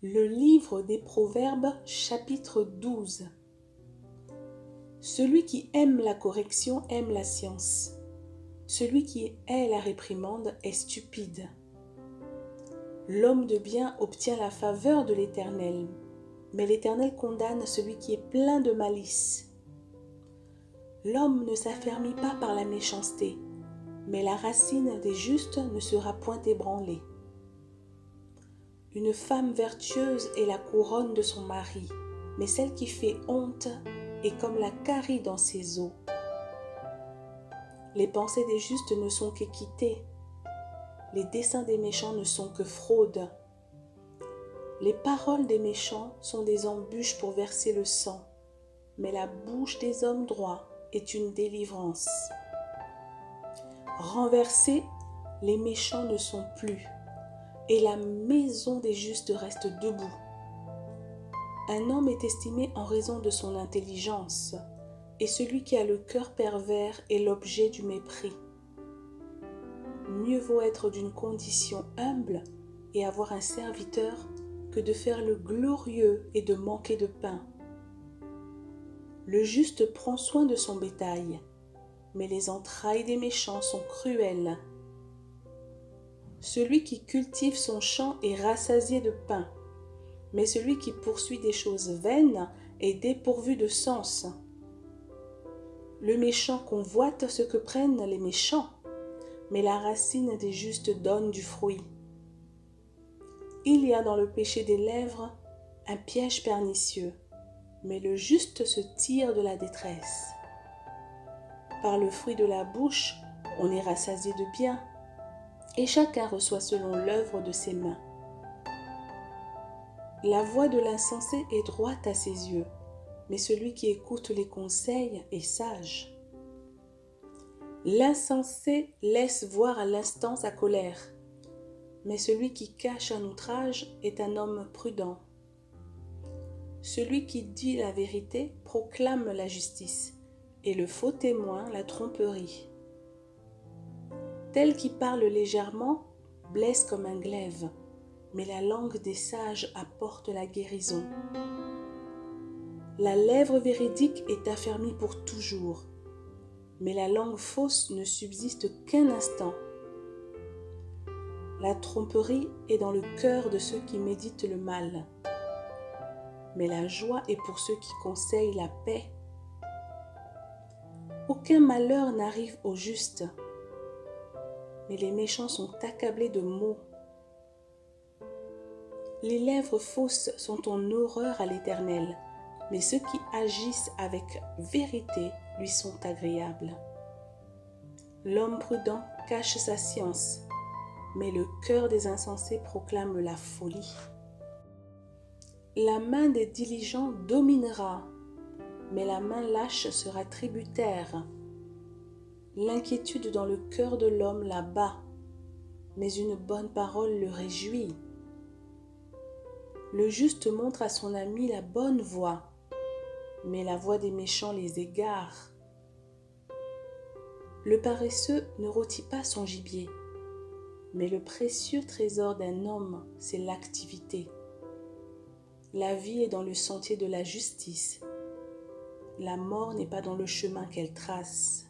Le livre des Proverbes, chapitre 12. Celui qui aime la correction aime la science. Celui qui hait la réprimande est stupide. L'homme de bien obtient la faveur de l'Éternel, mais l'Éternel condamne celui qui est plein de malice. L'homme ne s'affermit pas par la méchanceté, mais la racine des justes ne sera point ébranlée. Une femme vertueuse est la couronne de son mari, mais celle qui fait honte est comme la carie dans ses os. Les pensées des justes ne sont qu'équité, les desseins des méchants ne sont que fraude. Les paroles des méchants sont des embûches pour verser le sang, mais la bouche des hommes droits est une délivrance. Renversés, les méchants ne sont plus, et la maison des justes reste debout. Un homme est estimé en raison de son intelligence, et celui qui a le cœur pervers est l'objet du mépris. Mieux vaut être d'une condition humble et avoir un serviteur que de faire le glorieux et de manquer de pain. Le juste prend soin de son bétail, mais les entrailles des méchants sont cruelles. Celui qui cultive son champ est rassasié de pain, mais celui qui poursuit des choses vaines est dépourvu de sens. Le méchant convoite ce que prennent les méchants, mais la racine des justes donne du fruit. Il y a dans le péché des lèvres un piège pernicieux, mais le juste se tire de la détresse. Par le fruit de la bouche, on est rassasié de bien, et chacun reçoit selon l'œuvre de ses mains. La voix de l'insensé est droite à ses yeux, mais celui qui écoute les conseils est sage. L'insensé laisse voir à l'instant sa colère, mais celui qui cache un outrage est un homme prudent. Celui qui dit la vérité proclame la justice, et le faux témoin la tromperie. Tel qui parle légèrement blesse comme un glaive, mais la langue des sages apporte la guérison. La lèvre véridique est affermie pour toujours, mais la langue fausse ne subsiste qu'un instant. La tromperie est dans le cœur de ceux qui méditent le mal, mais la joie est pour ceux qui conseillent la paix. Aucun malheur n'arrive aux justes, mais les méchants sont accablés de maux. Les lèvres fausses sont en horreur à l'Éternel, mais ceux qui agissent avec vérité lui sont agréables. L'homme prudent cache sa science, mais le cœur des insensés proclame la folie. La main des diligents dominera, mais la main lâche sera tributaire. L'inquiétude dans le cœur de l'homme la bat, mais une bonne parole le réjouit. Le juste montre à son ami la bonne voie, mais la voie des méchants les égare. Le paresseux ne rôtit pas son gibier, mais le précieux trésor d'un homme, c'est l'activité. La vie est dans le sentier de la justice. La mort n'est pas dans le chemin qu'elle trace.